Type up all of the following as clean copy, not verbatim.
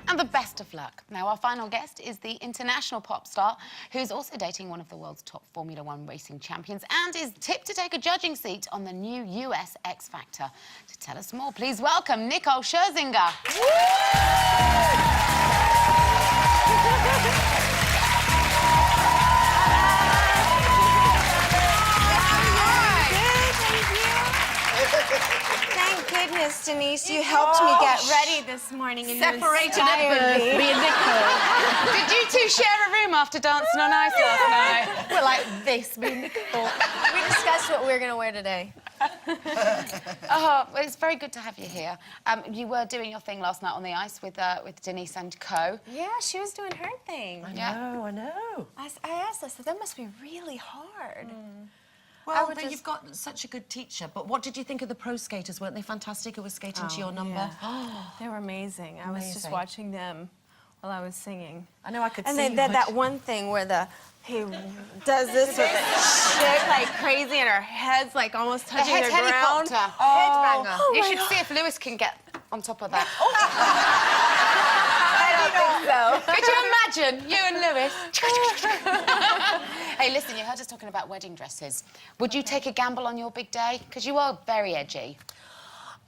and the best of luck. Now, our final guest is the international pop star who's also dating one of the world's top Formula One racing champions and is tipped to take a judging seat on the new US X Factor. To tell us more, please welcome Nicole Scherzinger. Thank goodness, Denise, you helped me get ready this morning and Separated at birth, me and Nicole. Did you two share a room after dancing on ice last night? We're like this, me and Nicole. We discussed what we're going to wear today. Oh, well, it's very good to have you here. You were doing your thing last night on the ice with Denise and co. Yeah, she was doing her thing. I know. I asked her, I said, that must be really hard. Well, but you've got such a good teacher. But what did you think of the pro skaters? Weren't they fantastic who were skating to your number? Yeah. They were amazing. I was just watching them while I was singing. I know I could see And then that one thing where he does this with the chick like crazy and her head's like almost touching the ground. Helicopter. Oh, you should see if Lewis can get on top of that. I don't think so. Could you imagine you and Lewis? Hey, listen, you heard us talking about wedding dresses. Would you take a gamble on your big day? Because you are very edgy.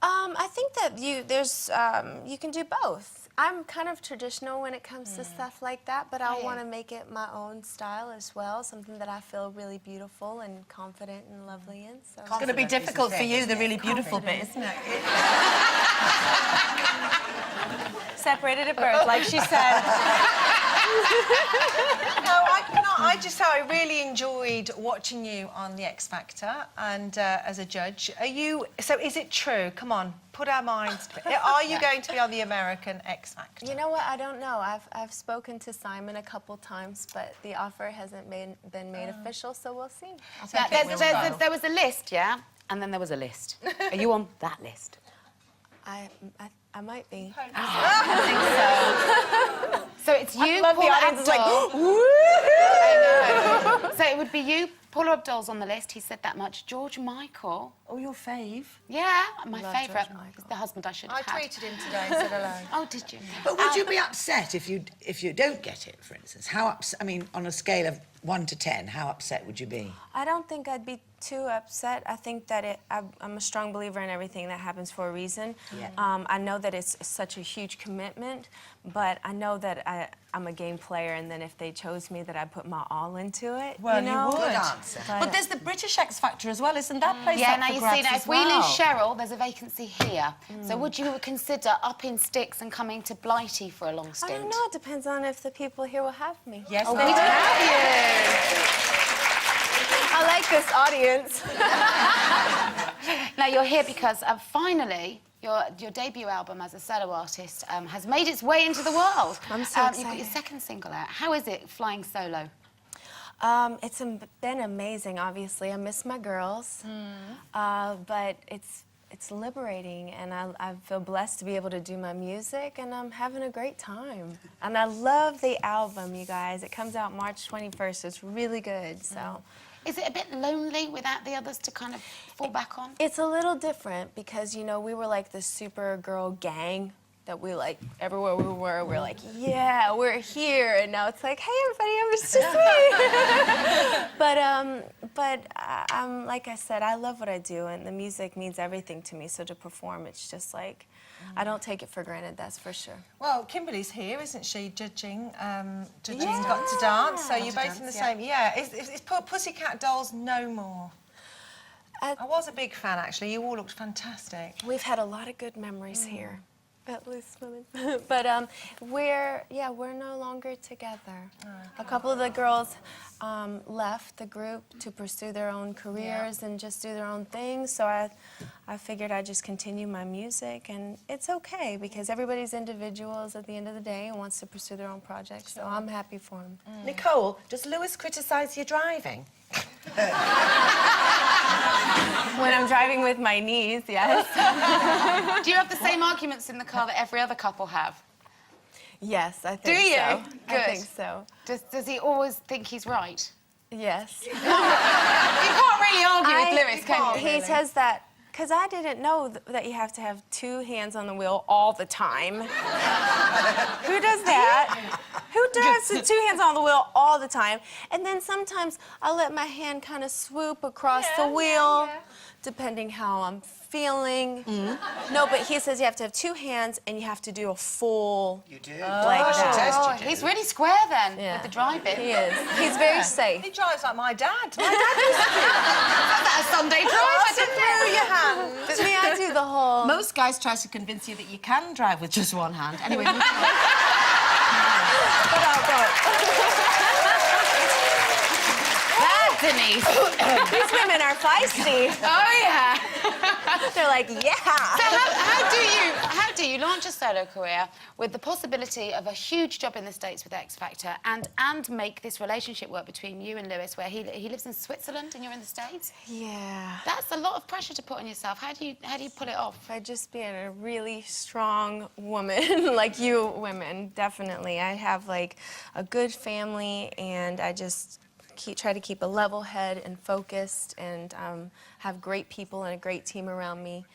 I think that you can do both. I'm kind of traditional when it comes to stuff like that, but I want to make it my own style as well, something that I feel really beautiful and confident and lovely in. So. It's going to be difficult for you, the really beautiful bit, isn't it? Separated at birth, like she said. No, I just say I really enjoyed watching you on the X Factor and as a judge. So is it true? Come on, put our minds to it. Are you going to be on the American X Factor? You know what? I don't know. I've spoken to Simon a couple times, but the offer hasn't been made official, so we'll see. There was a list, yeah? And then there was a list. Are you on that list? I might be. I think so. So it's you, love the Paula audience is Abdul. like, woo! I know. So it would be you, Paula Abdul's on the list. He said that much. George Michael. Oh, your fave? Yeah, my Love favourite. George Michael. The husband I should I have had. tweeted him today and said hello. Oh, did you? But would you be upset if you don't get it, for instance? How upset? I mean, on a scale of 1 to 10, how upset would you be? I don't think I'd be too upset. I think that I'm a strong believer in everything that happens for a reason. Yeah. I know that it's such a huge commitment, but I know that I'm a game player, and then if they chose me, that I'd put my all into it. Well, you know? you would. Good answer. But there's the British X Factor as well, isn't that place Yeah, up now for you grabs see, now as if we well? lose Cheryl, there's a vacancy here. So would you consider upping sticks and coming to Blighty for a long I stint? don't know. It depends on if the people here will have me. Yes, Oh, they we do. I like this audience. Now, you're here because finally, your debut album as a solo artist has made its way into the world. I'm so You've got your excited. second single out. How is it flying solo? It's been amazing, obviously. I miss my girls, but it's liberating, and I feel blessed to be able to do my music, and I'm having a great time. And I love the album, you guys. It comes out March 21st. It's really good, so. Is it a bit lonely without the others to kind of fall back on? It's a little different because, you know, we were like the super girl gang that we like everywhere we were. We're like, yeah, we're here. And now it's like, hey, everybody, it's just me. But like I said, I love what I do, and the music means everything to me. So to perform, it's just like, I don't take it for granted, that's for sure. Well, Kimberly's here, isn't she, judging Got to Dance, so you're both in the same... Yeah, it's Pussycat Dolls No More. I was a big fan, actually. You all looked fantastic. We've had a lot of good memories here. At least women. But we're no longer together. A couple of the girls left the group to pursue their own careers and just do their own things. So I figured I'd just continue my music, and it's okay because everybody's individuals at the end of the day and wants to pursue their own projects. So I'm happy for them. Nicole, does Lewis criticise your driving? When I'm driving with my niece, yes. Do you have the same arguments in the car that every other couple have? Yes, I think Do you? so. Good. I think so. Does he always think he's right? Yes. You can't really argue with Lewis, can you? He says that, because I didn't know that you have to have two hands on the wheel all the time. Who has to 2 hands on the wheel all the time. And then sometimes I'll let my hand kind of swoop across the wheel, depending how I'm feeling. No, but he says you have to have 2 hands and you have to do a full. You do. Like that. Oh, he's really square then with the driving. He is. He's very safe. He drives like my dad. My dad used to do That's a Sunday drive. through your hands. Me, I do the whole. Most guys try to convince you that you can drive with just one hand. Anyway, Denise. These women are feisty. Oh, yeah. They're like, yeah. So how do you launch a solo career with the possibility of a huge job in the States with X Factor and make this relationship work between you and Lewis, where he lives in Switzerland and you're in the States? Yeah. That's a lot of pressure to put on yourself. How do you pull it off? By just being a really strong woman, like you women, definitely. I have like a good family, and I just try to keep a level head and focused, and have great people and a great team around me.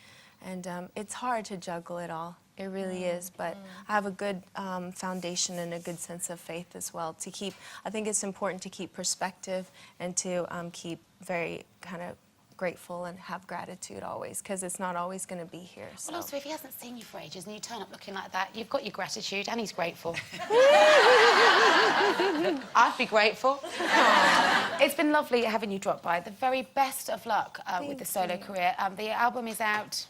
And it's hard to juggle it all. It really is, but I have a good foundation and a good sense of faith as well to keep. I think it's important to keep perspective and to keep very kind of grateful and have gratitude always, because it's not always going to be here. So. Well, also, if he hasn't seen you for ages and you turn up looking like that, you've got your gratitude and he's grateful. I'd be grateful. It's been lovely having you drop by. The very best of luck with the solo career. The album is out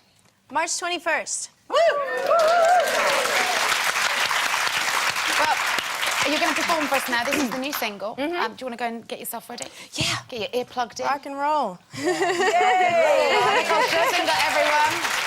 March 21st. Woo! Well, you're going to perform for us now. This is the new single. Do you want to go and get yourself ready? Yeah. Get your ear plugged in. Rock and roll. Nicole Scherzinger, everyone.